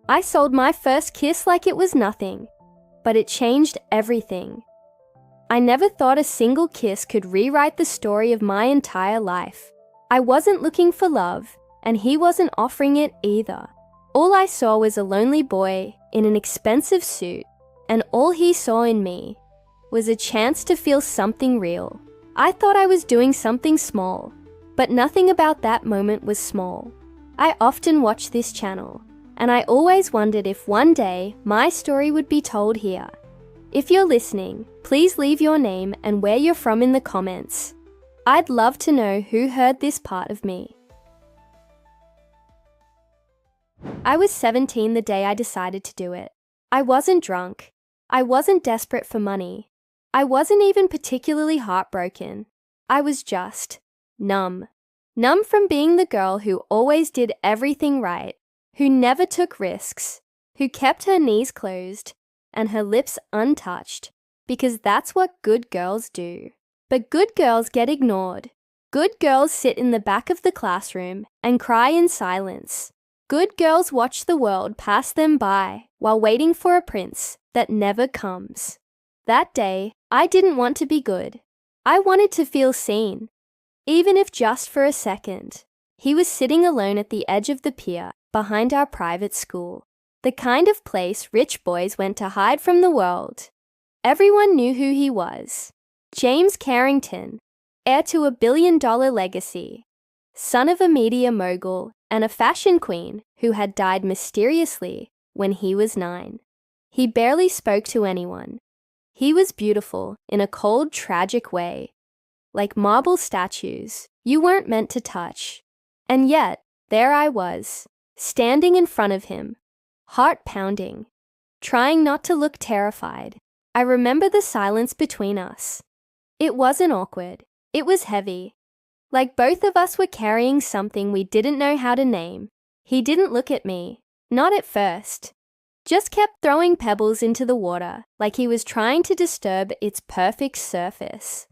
I sold my first kiss like it was nothing, but it changed everything. I never thought a single kiss could rewrite the story of my entire life. I wasn't looking for love, and he wasn't offering it either. All I saw was a lonely boy in an expensive suit, and all he saw in me was a chance to feel something real. I thought I was doing something small, but nothing about that moment was small. I often watch this channel, and I always wondered if one day my story would be told here. If you're listening, please leave your name and where you're from in the comments. I'd love to know who heard this part of me. I was 17 the day I decided to do it. I wasn't drunk. I wasn't desperate for money. I wasn't even particularly heartbroken. I was just numb. Numb from being the girl who always did everything right, who never took risks, who kept her knees closed and her lips untouched, because that's what good girls do. But good girls get ignored. Good girls sit in the back of the classroom and cry in silence. Good girls watch the world pass them by while waiting for a prince that never comes. That day, I didn't want to be good. I wanted to feel seen, even if just for a second. He was sitting alone at the edge of the pier behind our private school, the kind of place rich boys went to hide from the world. Everyone knew who he was. James Carrington, heir to a billion-dollar legacy, son of a media mogul and a fashion queen who had died mysteriously when he was 9. He barely spoke to anyone. He was beautiful in a cold, tragic way, like marble statues you weren't meant to touch. And yet, there I was, standing in front of him, heart pounding, trying not to look terrified. I remember the silence between us. It wasn't awkward. It was heavy. Like both of us were carrying something we didn't know how to name. He didn't look at me, not at first. Just kept throwing pebbles into the water like he was trying to disturb its perfect surface.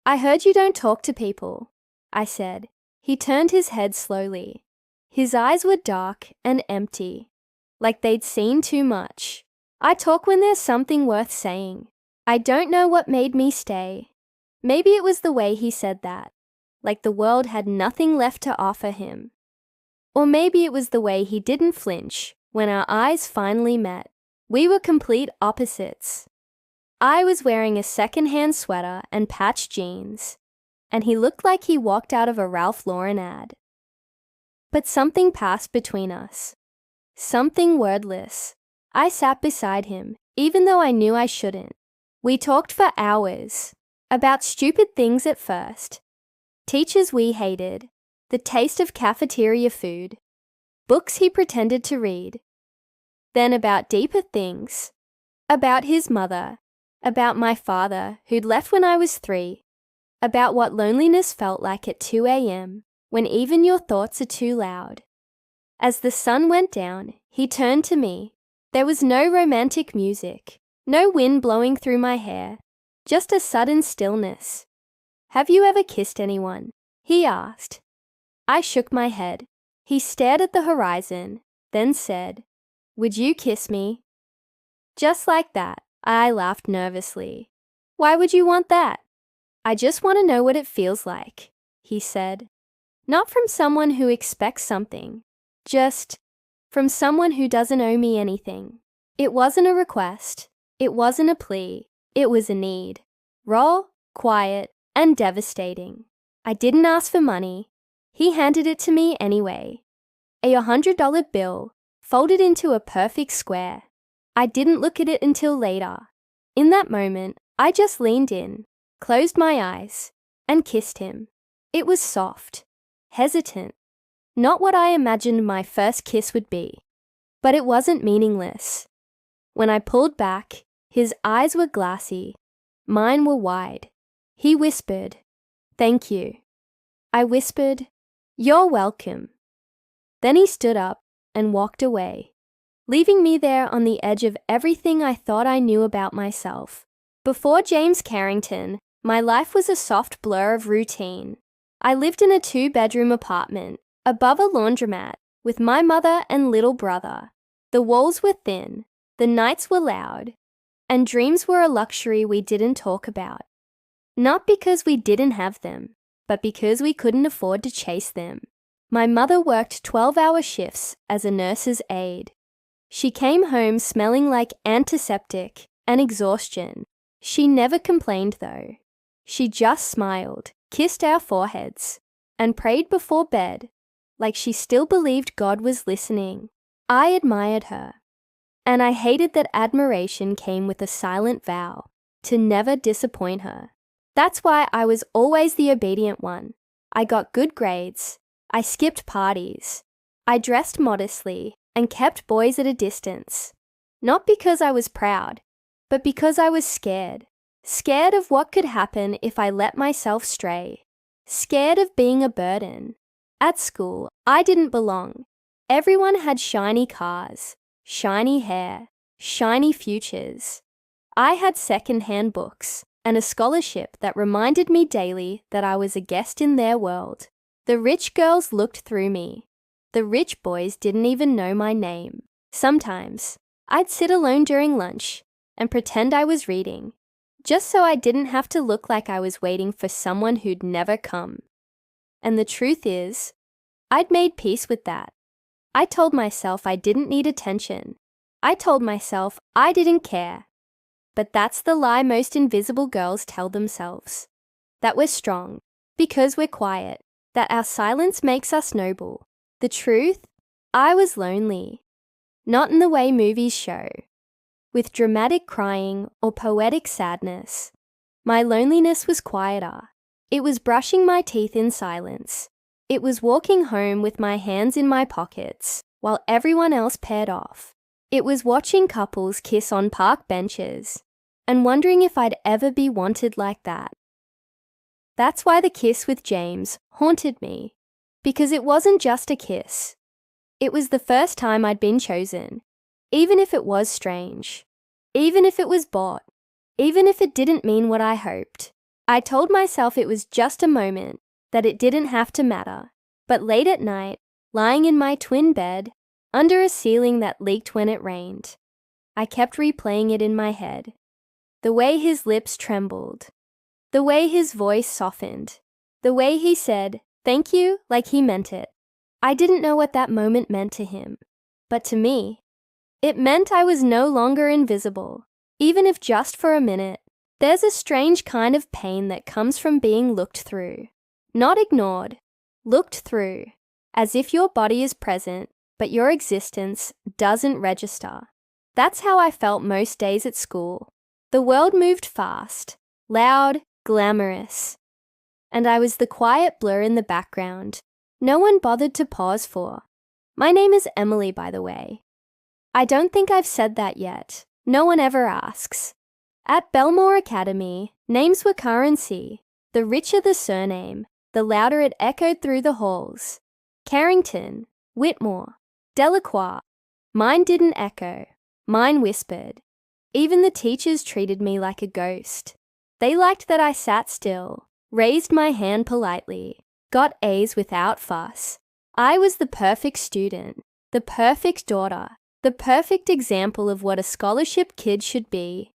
I heard you don't talk to people, I said. He turned his head slowly. His eyes were dark and empty, like they'd seen too much. I talk when there's something worth saying. I don't know what made me stay. Maybe it was the way he said that, like the world had nothing left to offer him. Or maybe it was the way he didn't flinch when our eyes finally met. We were complete opposites. I was wearing a secondhand sweater and patched jeans, and he looked like he walked out of a Ralph Lauren ad. But something passed between us. Something wordless. I sat beside him, even though I knew I shouldn't. We talked for hours, about stupid things at first. Teachers we hated, the taste of cafeteria food, books he pretended to read. Then about deeper things, about his mother, about my father who'd left when I was 3, about what loneliness felt like at 2 a.m. when even your thoughts are too loud. As the sun went down, he turned to me. There was no romantic music, no wind blowing through my hair, just a sudden stillness. "Have you ever kissed anyone?" he asked. I shook my head. He stared at the horizon, then said, "Would you kiss me?" Just like that, I laughed nervously. "Why would you want that?" "I just want to know what it feels like," he said. Not from someone who expects something, just from someone who doesn't owe me anything. It wasn't a request. It wasn't a plea. It was a need. Raw, quiet, and devastating. I didn't ask for money. He handed it to me anyway. A $100 bill, folded into a perfect square. I didn't look at it until later. In that moment, I just leaned in, closed my eyes, and kissed him. It was soft, hesitant, not what I imagined my first kiss would be. But it wasn't meaningless. When I pulled back, his eyes were glassy. Mine were wide. He whispered, "Thank you." I whispered, "You're welcome." Then he stood up and walked away, leaving me there on the edge of everything I thought I knew about myself. Before James Carrington, my life was a soft blur of routine. I lived in a 2-bedroom apartment above a laundromat with my mother and little brother. The walls were thin, the nights were loud, and dreams were a luxury we didn't talk about. Not because we didn't have them, but because we couldn't afford to chase them. My mother worked 12-hour shifts as a nurse's aide. She came home smelling like antiseptic and exhaustion. She never complained though. She just smiled, kissed our foreheads, and prayed before bed, like she still believed God was listening. I admired her, and I hated that admiration came with a silent vow to never disappoint her. That's why I was always the obedient one. I got good grades, I skipped parties, I dressed modestly, and kept boys at a distance. Not because I was proud, but because I was scared. Scared of what could happen if I let myself stray. Scared of being a burden. At school, I didn't belong. Everyone had shiny cars, shiny hair, shiny futures. I had second-hand books and a scholarship that reminded me daily that I was a guest in their world. The rich girls looked through me. The rich boys didn't even know my name. Sometimes, I'd sit alone during lunch and pretend I was reading, just so I didn't have to look like I was waiting for someone who'd never come. And the truth is, I'd made peace with that. I told myself I didn't need attention. I told myself I didn't care. But that's the lie most invisible girls tell themselves. That we're strong, because we're quiet. That our silence makes us noble. The truth? I was lonely. Not in the way movies show, with dramatic crying or poetic sadness. My loneliness was quieter. It was brushing my teeth in silence. It was walking home with my hands in my pockets while everyone else paired off. It was watching couples kiss on park benches and wondering if I'd ever be wanted like that. That's why the kiss with James haunted me, because it wasn't just a kiss. It was the first time I'd been chosen, even if it was strange, even if it was bought, even if it didn't mean what I hoped. I told myself it was just a moment, that it didn't have to matter. But late at night, lying in my twin bed, under a ceiling that leaked when it rained, I kept replaying it in my head. The way his lips trembled, the way his voice softened, the way he said, "Thank you," like he meant it. I didn't know what that moment meant to him, but to me, it meant I was no longer invisible, even if just for a minute. There's a strange kind of pain that comes from being looked through. Not ignored, looked through, as if your body is present, but your existence doesn't register. That's how I felt most days at school. The world moved fast, loud, glamorous, and I was the quiet blur in the background. No one bothered to pause for. My name is Emily, by the way. I don't think I've said that yet. No one ever asks. At Belmore Academy, names were currency. The richer the surname, the louder it echoed through the halls. Carrington, Whitmore, Delacroix. Mine didn't echo. Mine whispered. Even the teachers treated me like a ghost. They liked that I sat still, raised my hand politely, got A's without fuss. I was the perfect student, the perfect daughter, the perfect example of what a scholarship kid should be.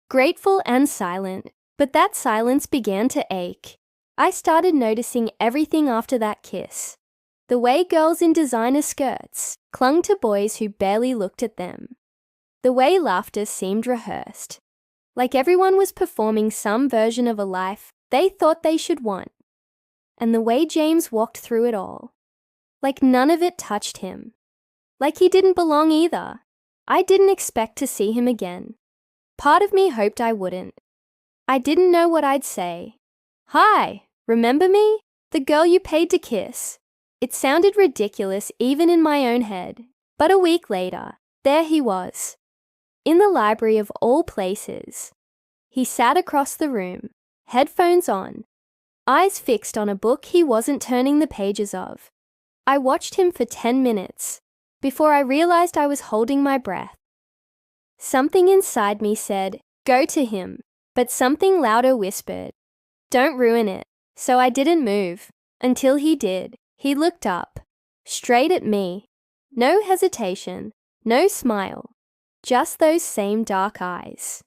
Grateful and silent, but that silence began to ache. I started noticing everything after that kiss. The way girls in designer skirts clung to boys who barely looked at them. The way laughter seemed rehearsed, like everyone was performing some version of a life they thought they should want. And the way James walked through it all, like none of it touched him. Like he didn't belong either. I didn't expect to see him again. Part of me hoped I wouldn't. I didn't know what I'd say. "Hi, remember me? The girl you paid to kiss." It sounded ridiculous even in my own head. But a week later, there he was. In the library of all places. He sat across the room, headphones on, eyes fixed on a book he wasn't turning the pages of. I watched him for 10 minutes before I realized I was holding my breath. Something inside me said, "Go to him," but something louder whispered, "Don't ruin it." So I didn't move until he did. He looked up, straight at me. No hesitation, No smile. Just those same dark eyes.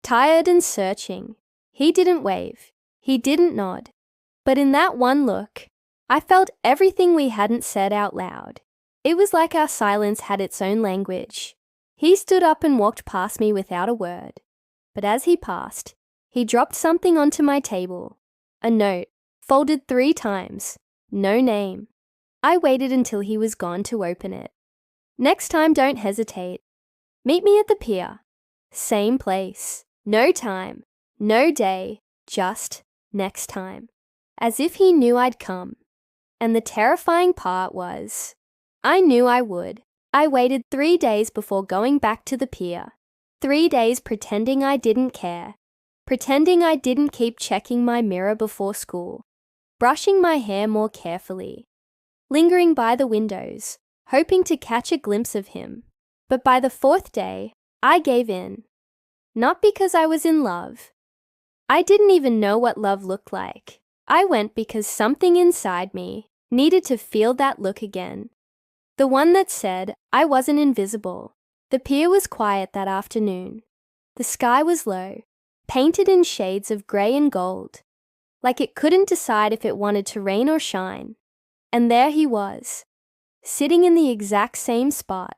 Tired and searching. He didn't wave. He didn't nod. But in that one look, I felt everything we hadn't said out loud. It was like our silence had its own language. He stood up and walked past me without a word. But as he passed, he dropped something onto my table. A note, folded 3 times. No name. I waited until he was gone to open it. Next time, don't hesitate. Meet me at the pier. Same place. No time. No day. Just next time. As if he knew I'd come. And the terrifying part was, I knew I would. I waited 3 days before going back to the pier. 3 days pretending I didn't care. Pretending I didn't keep checking my mirror before school. Brushing my hair more carefully. Lingering by the windows, hoping to catch a glimpse of him. But by the 4th day, I gave in. Not because I was in love. I didn't even know what love looked like. I went because something inside me needed to feel that look again. The one that said I wasn't invisible. The pier was quiet that afternoon. The sky was low, painted in shades of grey and gold, like it couldn't decide if it wanted to rain or shine. And there he was, sitting in the exact same spot,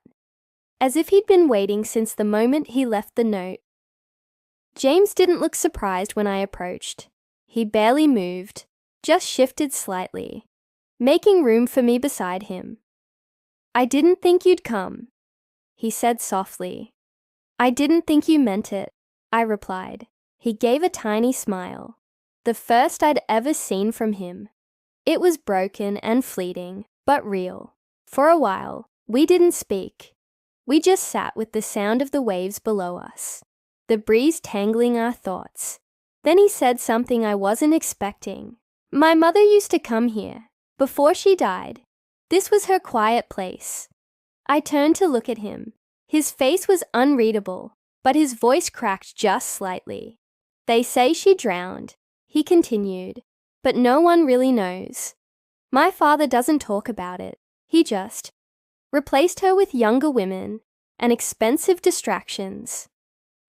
as if he'd been waiting since the moment he left the note. James didn't look surprised when I approached. He barely moved, just shifted slightly, making room for me beside him. I didn't think you'd come, he said softly. I didn't think you meant it, I replied. He gave a tiny smile, the first I'd ever seen from him. It was broken and fleeting, but real. For a while, we didn't speak. We just sat with the sound of the waves below us, the breeze tangling our thoughts. Then he said something I wasn't expecting. My mother used to come here, before she died. This was her quiet place. I turned to look at him. His face was unreadable, but his voice cracked just slightly. They say she drowned, he continued, but no one really knows. My father doesn't talk about it. He just replaced her with younger women and expensive distractions.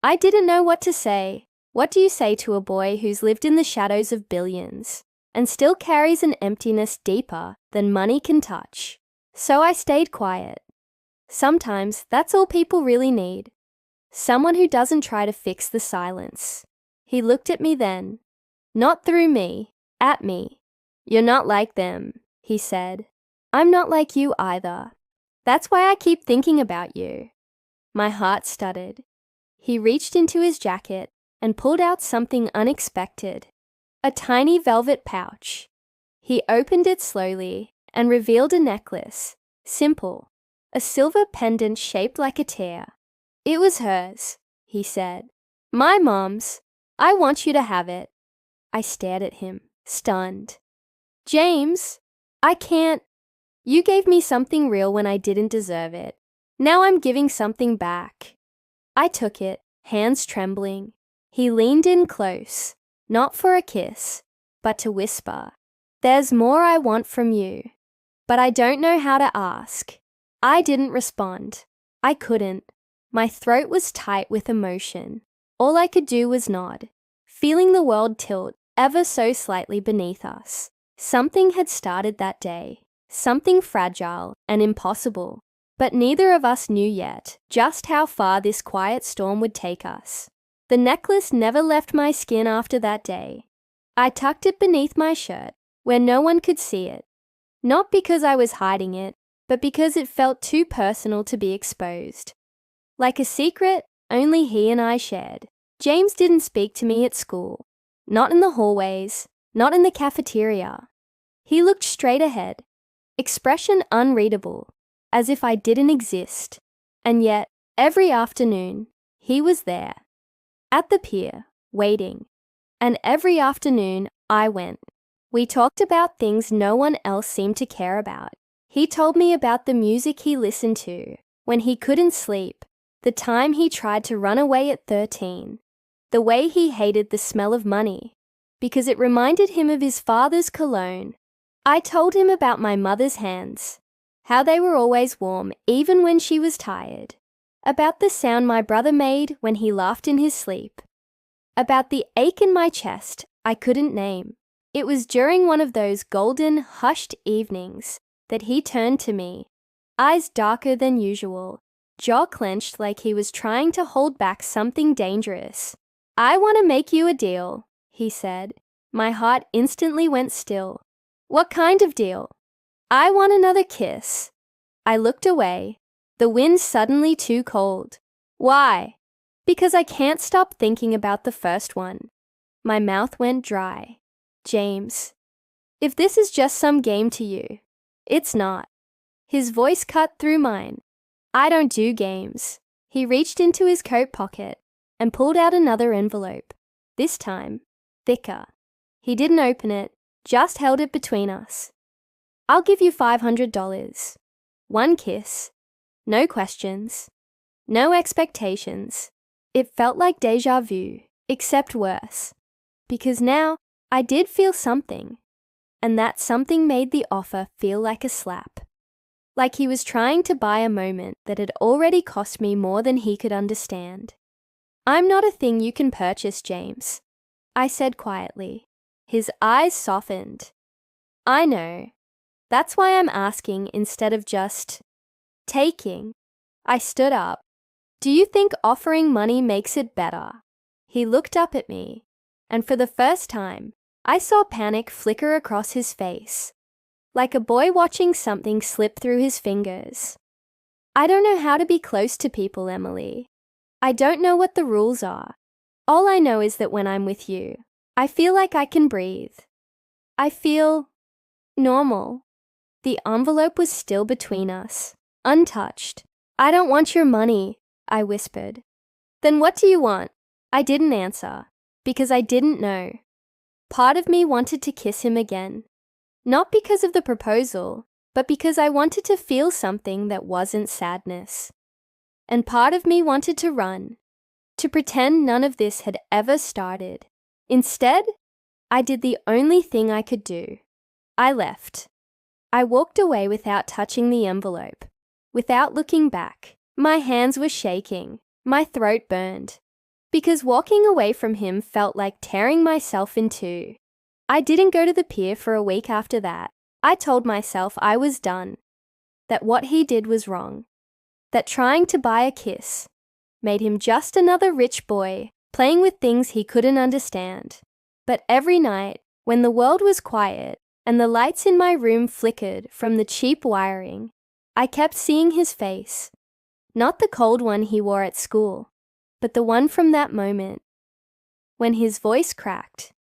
I didn't know what to say. What do you say to a boy who's lived in the shadows of billions and still carries an emptiness deeper than money can touch? So I stayed quiet. Sometimes that's all people really need. Someone who doesn't try to fix the silence. He looked at me then. Not through me, at me. You're not like them, he said. I'm not like you either. That's why I keep thinking about you. My heart stuttered. He reached into his jacket and pulled out something unexpected. A tiny velvet pouch. He opened it slowly and revealed a necklace, simple, a silver pendant shaped like a tear. It was hers, he said. My mom's. I want you to have it. I stared at him, stunned. James, I can't. You gave me something real when I didn't deserve it. Now I'm giving something back. I took it, hands trembling. He leaned in close, not for a kiss, but to whisper, There's more I want from you, but I don't know how to ask. I didn't respond. I couldn't. My throat was tight with emotion. All I could do was nod, feeling the world tilt ever so slightly beneath us. Something had started that day, something fragile and impossible, but neither of us knew yet just how far this quiet storm would take us. The necklace never left my skin after that day. I tucked it beneath my shirt, where no one could see it. Not because I was hiding it, but because it felt too personal to be exposed. Like a secret only he and I shared. James didn't speak to me at school. Not in the hallways, not in the cafeteria. He looked straight ahead, expression unreadable, as if I didn't exist. And yet, every afternoon, he was there. At the pier, waiting. And every afternoon, I went. We talked about things no one else seemed to care about. He told me about the music he listened to when he couldn't sleep, the time he tried to run away at 13, the way he hated the smell of money, because it reminded him of his father's cologne. I told him about my mother's hands, how they were always warm even when she was tired, about the sound my brother made when he laughed in his sleep, about the ache in my chest I couldn't name. It was during one of those golden, hushed evenings that he turned to me, eyes darker than usual, jaw clenched like he was trying to hold back something dangerous. "I want to make you a deal," he said. My heart instantly went still. "What kind of deal?" "I want another kiss." I looked away. The wind suddenly too cold. "Why?" "Because I can't stop thinking about the first one." My mouth went dry. "James, if this is just some game to you, it's not." His voice cut through mine. "I don't do games." He reached into his coat pocket and pulled out another envelope, this time thicker. He didn't open it, just held it between us. "I'll give you $500. One kiss. No questions. No expectations." It felt like déjà vu, except worse. Because now I did feel something, and that something made the offer feel like a slap. Like he was trying to buy a moment that had already cost me more than he could understand. "I'm not a thing you can purchase, James," I said quietly. His eyes softened. "I know. That's why I'm asking instead of just taking." I stood up. "Do you think offering money makes it better?" He looked up at me, and for the first time, I saw panic flicker across his face, like a boy watching something slip through his fingers. "I don't know how to be close to people, Emily. I don't know what the rules are. All I know is that when I'm with you, I feel like I can breathe. I feel normal." The envelope was still between us, untouched. "I don't want your money," I whispered. "Then what do you want?" I didn't answer, because I didn't know. Part of me wanted to kiss him again. Not because of the proposal, but because I wanted to feel something that wasn't sadness. And part of me wanted to run, to pretend none of this had ever started. Instead, I did the only thing I could do. I left. I walked away without touching the envelope, without looking back. My hands were shaking, my throat burned, because walking away from him felt like tearing myself in two. I didn't go to the pier for a week after that. I told myself I was done, that what he did was wrong, that trying to buy a kiss made him just another rich boy playing with things he couldn't understand. But every night, when the world was quiet and the lights in my room flickered from the cheap wiring, I kept seeing his face. Not the cold one he wore at school, but the one from that moment, when his voice cracked,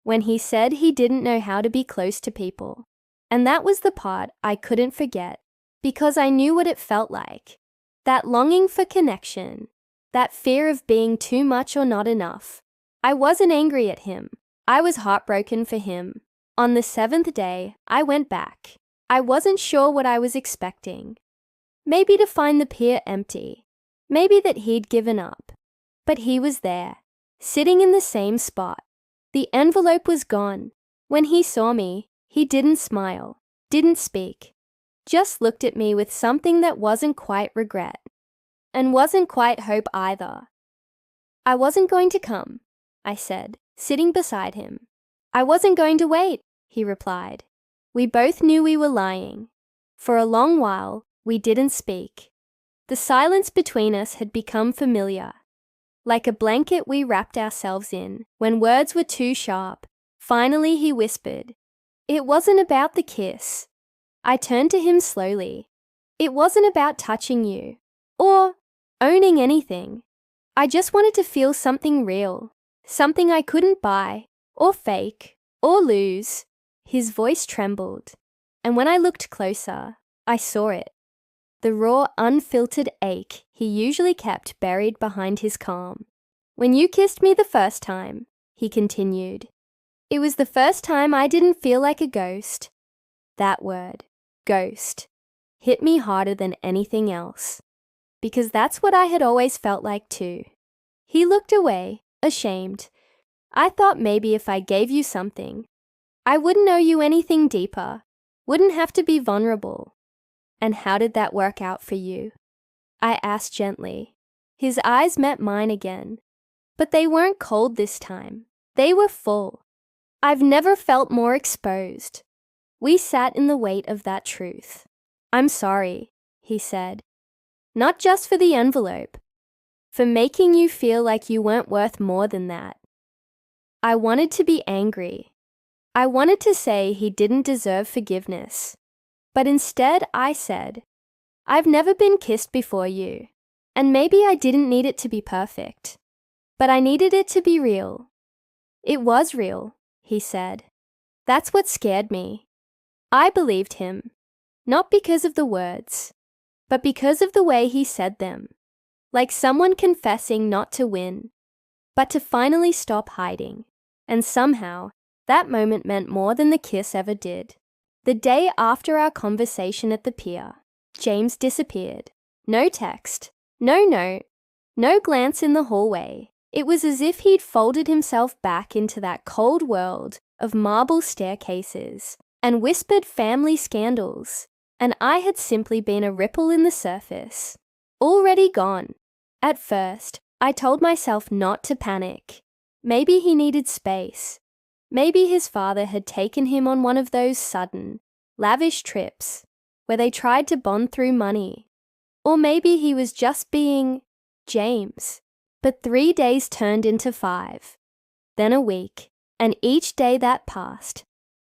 when he said he didn't know how to be close to people. And that was the part I couldn't forget, because I knew what it felt like. That longing for connection, that fear of being too much or not enough. I wasn't angry at him. I was heartbroken for him. On the 7th day, I went back. I wasn't sure what I was expecting. Maybe to find the pier empty. Maybe that he'd given up. But he was there, sitting in the same spot. The envelope was gone. When he saw me, he didn't smile, didn't speak, just looked at me with something that wasn't quite regret, and wasn't quite hope either. "I wasn't going to come," I said, sitting beside him. "I wasn't going to wait," he replied. We both knew we were lying. For a long while, we didn't speak. The silence between us had become familiar, like a blanket we wrapped ourselves in when words were too sharp. Finally, he whispered, "It wasn't about the kiss." I turned to him slowly. "It wasn't about touching you, or owning anything. I just wanted to feel something real, something I couldn't buy, or fake, or lose." His voice trembled, and when I looked closer, I saw it. The raw, unfiltered ache he usually kept buried behind his calm. "When you kissed me the first time," he continued, "it was the first time I didn't feel like a ghost." That word, ghost, hit me harder than anything else, because that's what I had always felt like too. He looked away, ashamed. "I thought maybe if I gave you something, I wouldn't owe you anything deeper, wouldn't have to be vulnerable." "And how did that work out for you?" I asked gently. His eyes met mine again, but they weren't cold this time. They were full. I've never felt more exposed. We sat in the weight of that truth. "I'm sorry," he said. "Not just for the envelope, for making you feel like you weren't worth more than that." I wanted to be angry. I wanted to say he didn't deserve forgiveness. But instead I said, "I've never been kissed before you, and maybe I didn't need it to be perfect, but I needed it to be real." "It was real," he said. "That's what scared me." I believed him, not because of the words, but because of the way he said them, like someone confessing not to win, but to finally stop hiding. And somehow, that moment meant more than the kiss ever did. The day after our conversation at the pier, James disappeared. No text, no note, no glance in the hallway. It was as if he'd folded himself back into that cold world of marble staircases and whispered family scandals, and I had simply been a ripple in the surface, already gone. At first, I told myself not to panic. Maybe he needed space. Maybe his father had taken him on one of those sudden, lavish trips where they tried to bond through money. Or maybe he was just being James. But 3 days turned into 5, then a week, and each day that passed,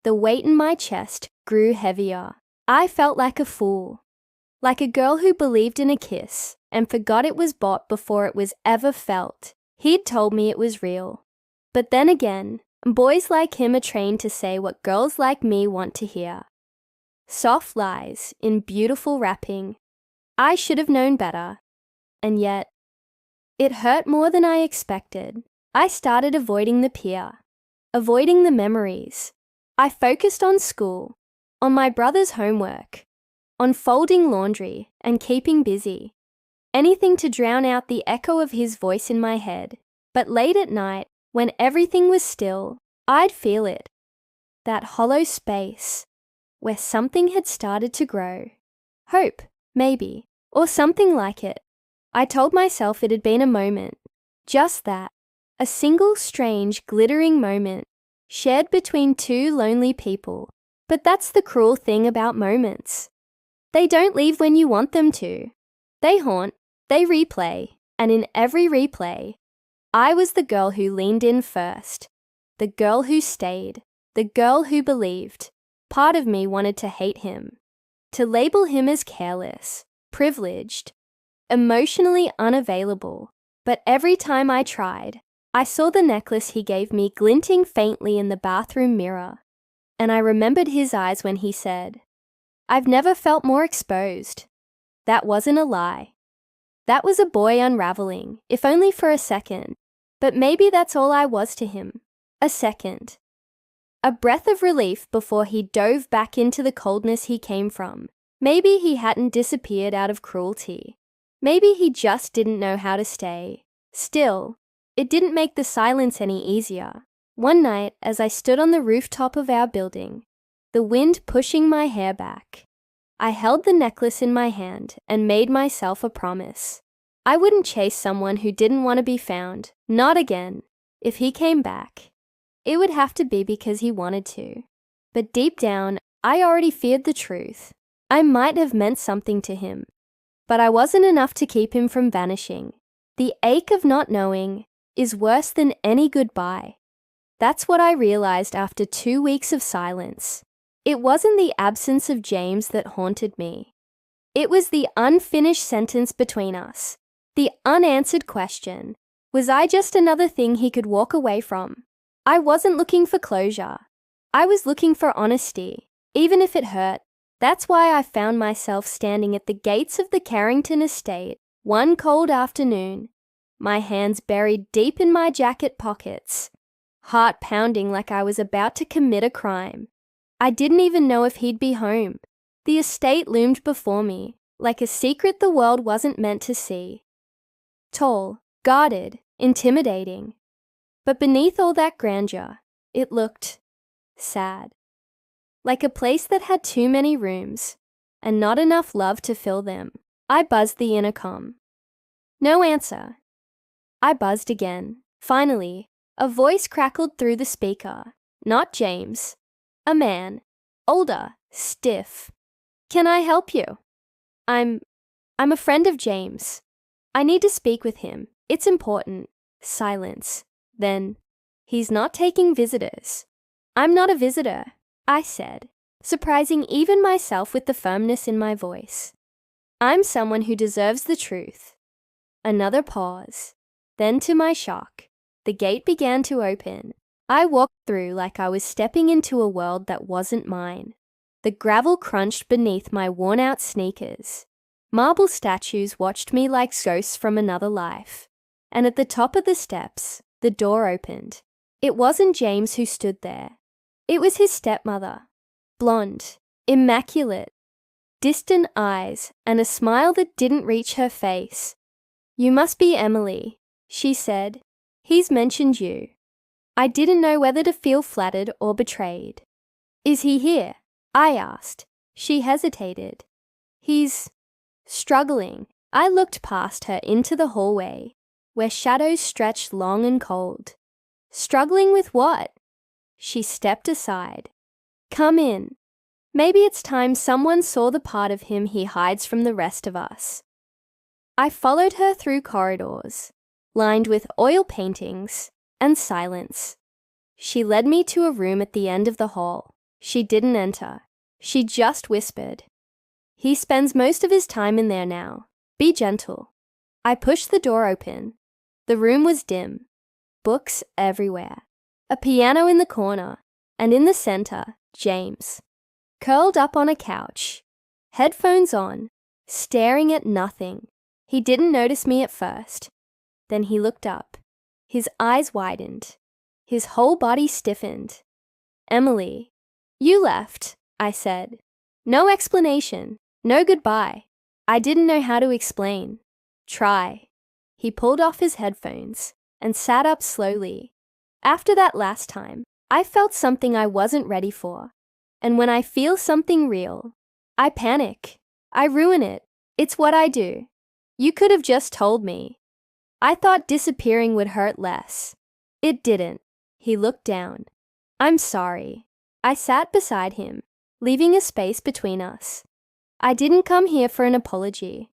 the weight in my chest grew heavier. I felt like a fool, like a girl who believed in a kiss and forgot it was bought before it was ever felt. He'd told me it was real. But then again, boys like him are trained to say what girls like me want to hear. Soft lies in beautiful wrapping. I should have known better. And yet, it hurt more than I expected. I started avoiding the pier, avoiding the memories. I focused on school, on my brother's homework, on folding laundry and keeping busy. Anything to drown out the echo of his voice in my head. But late at night, when everything was still, I'd feel it. That hollow space where something had started to grow. Hope, maybe, or something like it. I told myself it had been a moment, just that, a single strange, glittering moment, shared between two lonely people. But that's the cruel thing about moments. They don't leave when you want them to. They haunt, they replay, and in every replay, I was the girl who leaned in first, the girl who stayed, the girl who believed. Part of me wanted to hate him, to label him as careless, privileged, emotionally unavailable. But every time I tried, I saw the necklace he gave me glinting faintly in the bathroom mirror, and I remembered his eyes when he said, "I've never felt more exposed." That wasn't a lie. That was a boy unraveling, if only for a second. But maybe that's all I was to him. A second. A breath of relief before he dove back into the coldness he came from. Maybe he hadn't disappeared out of cruelty. Maybe he just didn't know how to stay. Still, it didn't make the silence any easier. One night, as I stood on the rooftop of our building, the wind pushing my hair back, I held the necklace in my hand and made myself a promise. I wouldn't chase someone who didn't want to be found, not again. If he came back, it would have to be because he wanted to. But deep down, I already feared the truth. I might have meant something to him, but I wasn't enough to keep him from vanishing. The ache of not knowing is worse than any goodbye. That's what I realized after 2 weeks of silence. It wasn't the absence of James that haunted me. It was the unfinished sentence between us. The unanswered question. Was I just another thing he could walk away from? I wasn't looking for closure. I was looking for honesty, even if it hurt. That's why I found myself standing at the gates of the Carrington estate one cold afternoon, my hands buried deep in my jacket pockets, heart pounding like I was about to commit a crime. I didn't even know if he'd be home. The estate loomed before me, like a secret the world wasn't meant to see. Tall, guarded, intimidating. But beneath all that grandeur, it looked sad. Like a place that had too many rooms, and not enough love to fill them. I buzzed the intercom. No answer. I buzzed again. Finally, a voice crackled through the speaker. Not James. A man. Older. Stiff. Can I help you? I'm a friend of James. I need to speak with him. It's important. Silence. Then, he's not taking visitors. I'm not a visitor, I said, surprising even myself with the firmness in my voice. I'm someone who deserves the truth. Another pause. Then, to my shock, the gate began to open. I walked through like I was stepping into a world that wasn't mine. The gravel crunched beneath my worn-out sneakers. Marble statues watched me like ghosts from another life. And at the top of the steps, the door opened. It wasn't James who stood there. It was his stepmother. Blonde, immaculate, distant eyes, and a smile that didn't reach her face. You must be Emily, she said. He's mentioned you. I didn't know whether to feel flattered or betrayed. Is he here? I asked. She hesitated. He's struggling. I looked past her into the hallway, where shadows stretched long and cold. Struggling with what? She stepped aside. Come in. Maybe it's time someone saw the part of him he hides from the rest of us. I followed her through corridors, lined with oil paintings and silence. She led me to a room at the end of the hall. She didn't enter. She just whispered. He spends most of his time in there now. Be gentle. I pushed the door open. The room was dim. Books everywhere. A piano in the corner, and in the center, James, curled up on a couch, headphones on, staring at nothing. He didn't notice me at first. Then he looked up. His eyes widened. His whole body stiffened. Emily, you left, I said. No explanation. No goodbye. I didn't know how to explain. Try. He pulled off his headphones and sat up slowly. After that last time, I felt something I wasn't ready for. And when I feel something real, I panic. I ruin it. It's what I do. You could have just told me. I thought disappearing would hurt less. It didn't. He looked down. I'm sorry. I sat beside him, leaving a space between us. I didn't come here for an apology.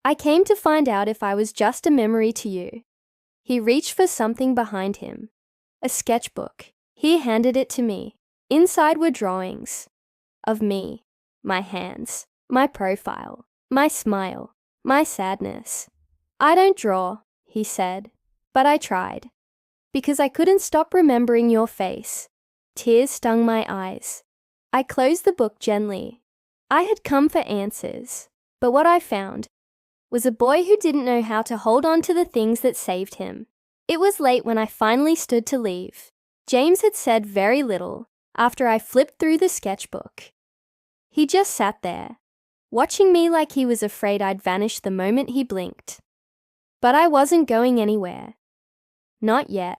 I came to find out if I was just a memory to you. He reached for something behind him. A sketchbook. He handed it to me. Inside were drawings. Of me. My hands. My profile. My smile. My sadness. I don't draw, he said. But I tried. Because I couldn't stop remembering your face. Tears stung my eyes. I closed the book gently. I had come for answers. But what I found was a boy who didn't know how to hold on to the things that saved him. It was late when I finally stood to leave. James had said very little after I flipped through the sketchbook. He just sat there, watching me like he was afraid I'd vanish the moment he blinked. But I wasn't going anywhere. Not yet.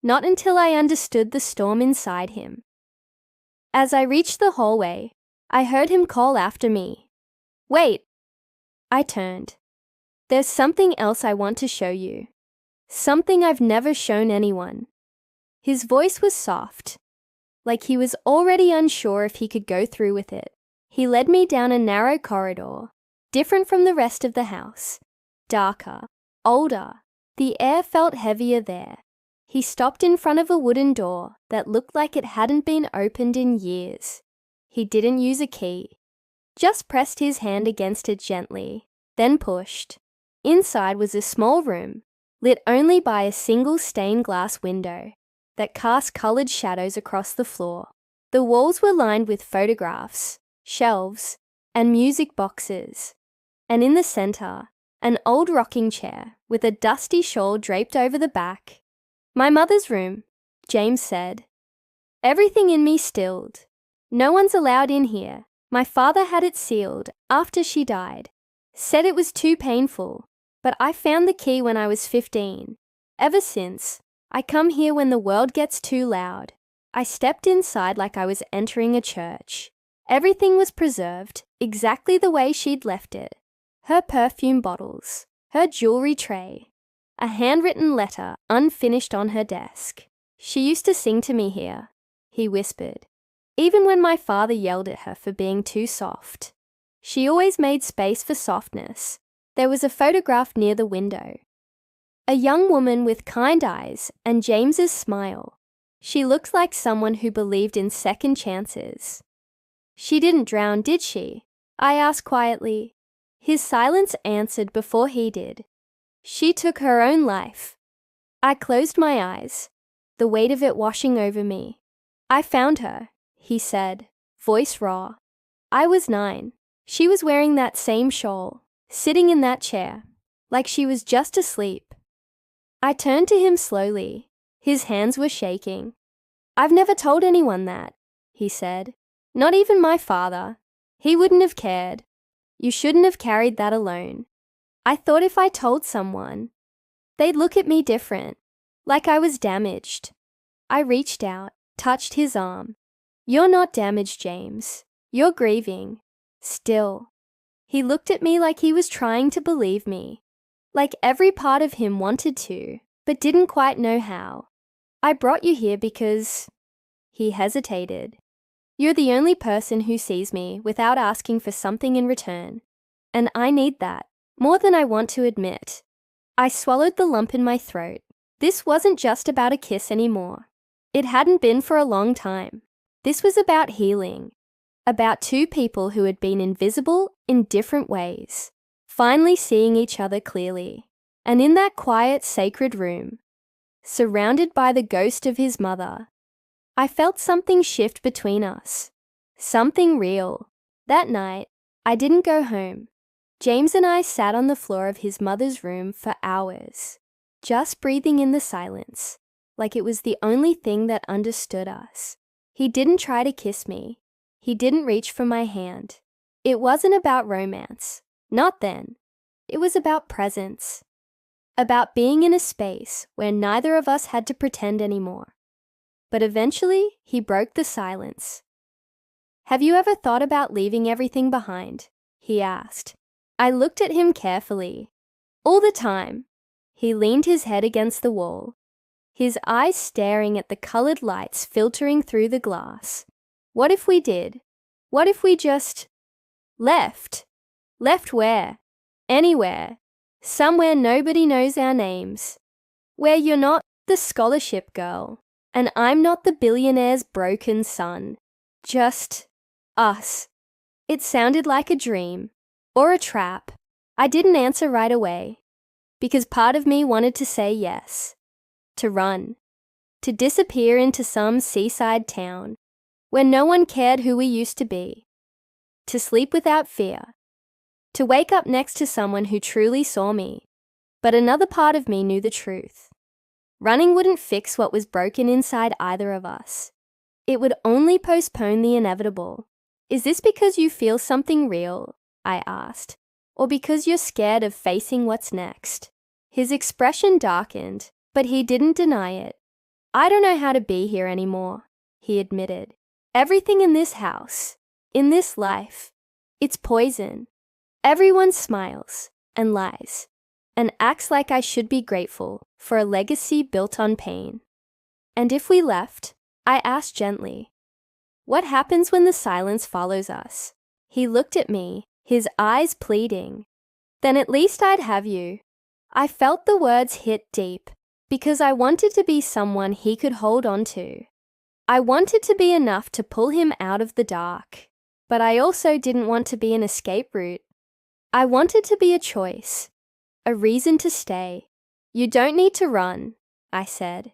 Not until I understood the storm inside him. As I reached the hallway, I heard him call after me. Wait. I turned. There's something else I want to show you. Something I've never shown anyone. His voice was soft, like he was already unsure if he could go through with it. He led me down a narrow corridor, different from the rest of the house. Darker, older. The air felt heavier there. He stopped in front of a wooden door that looked like it hadn't been opened in years. He didn't use a key, just pressed his hand against it gently, then pushed. Inside was a small room, lit only by a single stained glass window that cast colored shadows across the floor. The walls were lined with photographs, shelves, and music boxes. And in the center, an old rocking chair with a dusty shawl draped over the back. My mother's room, James said. Everything in me stilled. No one's allowed in here. My father had it sealed after she died. Said it was too painful, but I found the key when I was 15. Ever since, I come here when the world gets too loud. I stepped inside like I was entering a church. Everything was preserved exactly the way she'd left it. Her perfume bottles, her jewelry tray, a handwritten letter unfinished on her desk. "She used to sing to me here," he whispered, "even when my father yelled at her for being too soft. She always made space for softness." There was a photograph near the window. A young woman with kind eyes and James's smile. She looked like someone who believed in second chances. "She didn't drown, did she?" I asked quietly. His silence answered before he did. "She took her own life." I closed my eyes, the weight of it washing over me. "I found her," he said, voice raw. "I was 9. She was wearing that same shawl, sitting in that chair, like she was just asleep." I turned to him slowly. His hands were shaking. "I've never told anyone that," he said. "Not even my father. He wouldn't have cared. You shouldn't have carried that alone. I thought if I told someone, they'd look at me different, like I was damaged." I reached out, touched his arm. "You're not damaged, James. You're grieving. Still." He looked at me like he was trying to believe me, like every part of him wanted to, but didn't quite know how. "I brought you here because—" He hesitated. "You're the only person who sees me without asking for something in return, and I need that, more than I want to admit." I swallowed the lump in my throat. This wasn't just about a kiss anymore. It hadn't been for a long time. This was about healing, about two people who had been invisible in different ways, finally seeing each other clearly. And in that quiet, sacred room, surrounded by the ghost of his mother, I felt something shift between us, something real. That night, I didn't go home. James and I sat on the floor of his mother's room for hours, just breathing in the silence, like it was the only thing that understood us. He didn't try to kiss me. He didn't reach for my hand. It wasn't about romance. Not then. It was about presence. About being in a space where neither of us had to pretend anymore. But eventually, he broke the silence. "Have you ever thought about leaving everything behind?" he asked. I looked at him carefully. "All the time." He leaned his head against the wall, his eyes staring at the colored lights filtering through the glass. "What if we did? What if we just left?" "Left where?" "Anywhere. Somewhere nobody knows our names. Where you're not the scholarship girl, and I'm not the billionaire's broken son. Just us." It sounded like a dream, or a trap. I didn't answer right away, because part of me wanted to say yes. To run. To disappear into some seaside town, where no one cared who we used to be. To sleep without fear. To wake up next to someone who truly saw me. But another part of me knew the truth. Running wouldn't fix what was broken inside either of us. It would only postpone the inevitable. "Is this because you feel something real?" I asked. "Or because you're scared of facing what's next?" His expression darkened, but he didn't deny it. "I don't know how to be here anymore," he admitted. "Everything in this house, in this life, it's poison. Everyone smiles and lies and acts like I should be grateful for a legacy built on pain." "And if we left?" I asked gently. "What happens when the silence follows us?" He looked at me, his eyes pleading. "Then at least I'd have you." I felt the words hit deep, because I wanted to be someone he could hold on to. I wanted to be enough to pull him out of the dark, but I also didn't want to be an escape route. I wanted to be a choice, a reason to stay. "You don't need to run," I said.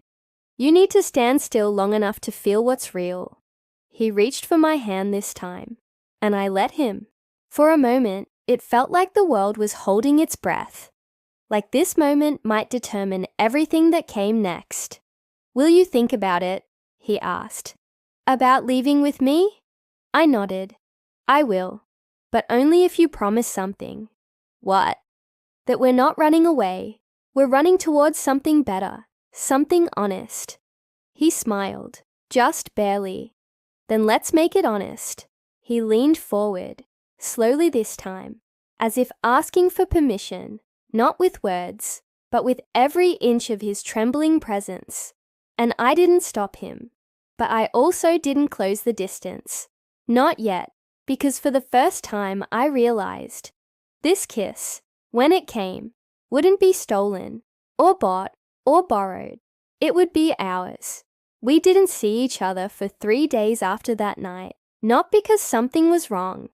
"You need to stand still long enough to feel what's real." He reached for my hand this time, and I let him. For a moment, it felt like the world was holding its breath, like this moment might determine everything that came next. "Will you think about it?" he asked. "About leaving with me?" I nodded. "I will, but only if you promise something." "What?" "That we're not running away. We're running towards something better, something honest." He smiled, just barely. "Then let's make it honest." He leaned forward, slowly this time, as if asking for permission, not with words, but with every inch of his trembling presence. And I didn't stop him. But I also didn't close the distance. Not yet, because for the first time I realized this kiss, when it came, wouldn't be stolen, or bought, or borrowed. It would be ours. We didn't see each other for 3 days after that night, not because something was wrong,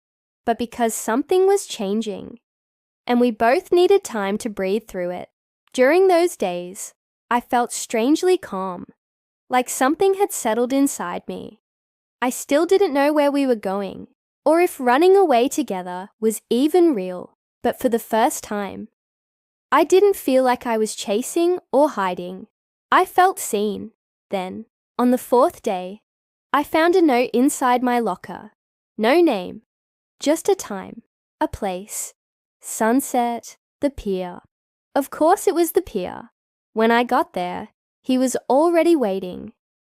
but because something was changing. And we both needed time to breathe through it. During those days, I felt strangely calm, like something had settled inside me. I still didn't know where we were going, or if running away together was even real, but for the first time, I didn't feel like I was chasing or hiding. I felt seen. Then, on the 4th day, I found a note inside my locker. No name, just a time, a place, sunset, the pier. Of course it was the pier. When I got there, he was already waiting,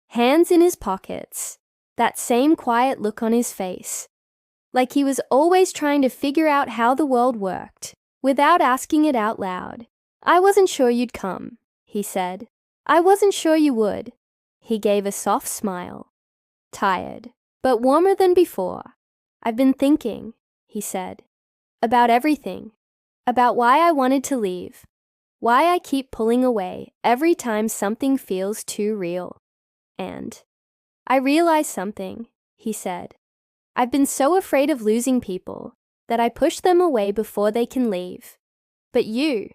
hands in his pockets, that same quiet look on his face, like he was always trying to figure out how the world worked, without asking it out loud. I wasn't sure you'd come, he said. I wasn't sure you would. He gave a soft smile. Tired, but warmer than before. I've been thinking, he said, about everything, about why I wanted to leave, why I keep pulling away every time something feels too real. And I realized something, he said. I've been so afraid of losing people that I push them away before they can leave. But you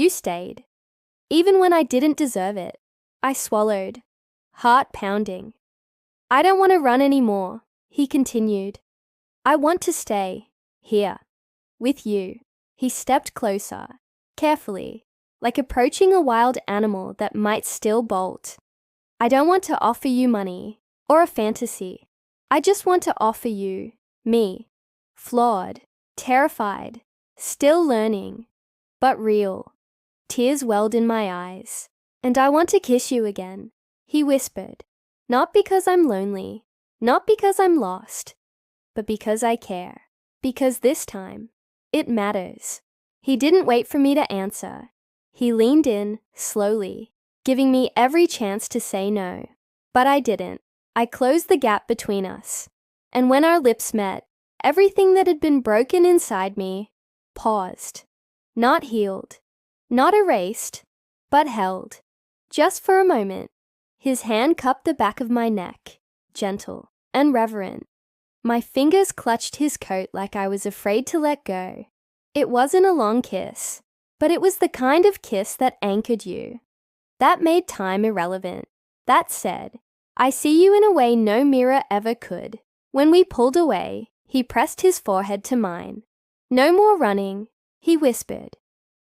stayed. Even when I didn't deserve it. I swallowed, heart pounding. I don't want to run anymore, he continued. I want to stay, here, with you. He stepped closer, carefully, like approaching a wild animal that might still bolt. I don't want to offer you money or a fantasy. I just want to offer you, me, flawed, terrified, still learning, but real. Tears welled in my eyes. And I want to kiss you again, he whispered. Not because I'm lonely, not because I'm lost, but because I care. Because this time, it matters. He didn't wait for me to answer. He leaned in, slowly, giving me every chance to say no. But I didn't. I closed the gap between us. And when our lips met, everything that had been broken inside me paused. Not healed, not erased, but held. Just for a moment, his hand cupped the back of my neck, gentle and reverent. My fingers clutched his coat like I was afraid to let go. It wasn't a long kiss, but it was the kind of kiss that anchored you. That made time irrelevant. That said, I see you in a way no mirror ever could. When we pulled away, he pressed his forehead to mine. No more running, he whispered.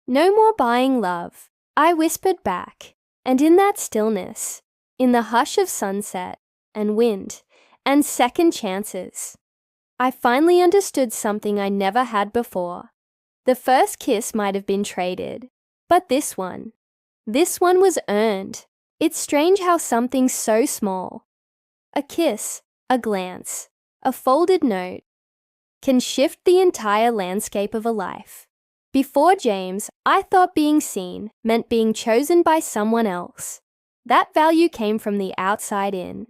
No more buying love, I whispered back. And in that stillness, in the hush of sunset and wind and second chances, I finally understood something I never had before. The first kiss might have been traded, but this one was earned. It's strange how something so small, a kiss, a glance, a folded note, can shift the entire landscape of a life. Before James, I thought being seen meant being chosen by someone else. That value came from the outside in,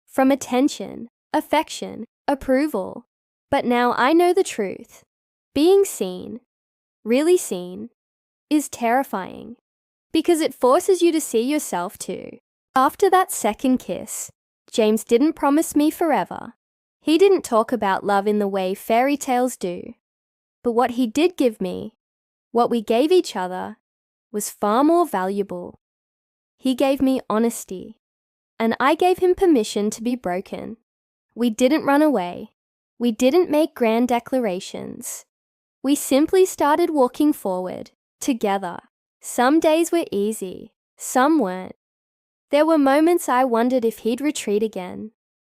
from attention, affection, approval. But now I know the truth. Being seen, really seen, is terrifying because it forces you to see yourself too. After that second kiss, James didn't promise me forever. He didn't talk about love in the way fairy tales do. But what he did give me, what we gave each other, was far more valuable. He gave me honesty, and I gave him permission to be broken. We didn't run away. We didn't make grand declarations. We simply started walking forward, together. Some days were easy, some weren't. There were moments I wondered if he'd retreat again.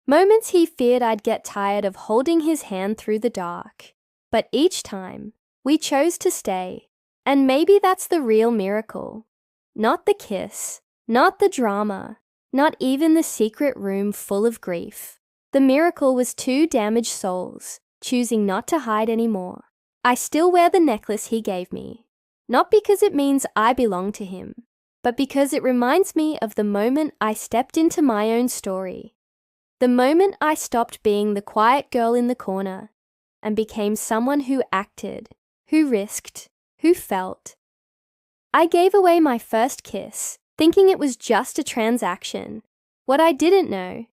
Moments he feared I'd get tired of holding his hand through the dark. But each time, we chose to stay. And maybe that's the real miracle. Not the kiss, not the drama, not even the secret room full of grief. The miracle was two damaged souls, choosing not to hide anymore. I still wear the necklace he gave me, not because it means I belong to him, but because it reminds me of the moment I stepped into my own story. The moment I stopped being the quiet girl in the corner and became someone who acted, who risked, who felt. I gave away my first kiss, thinking it was just a transaction. What I didn't know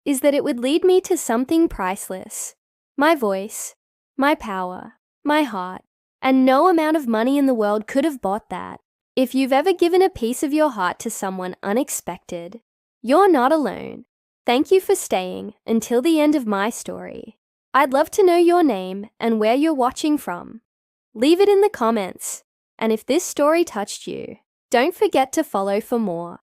is that it would lead me to something priceless. My voice, my power, my heart, and no amount of money in the world could have bought that. If you've ever given a piece of your heart to someone unexpected, you're not alone. Thank you for staying until the end of my story. I'd love to know your name and where you're watching from. Leave it in the comments. And if this story touched you, don't forget to follow for more.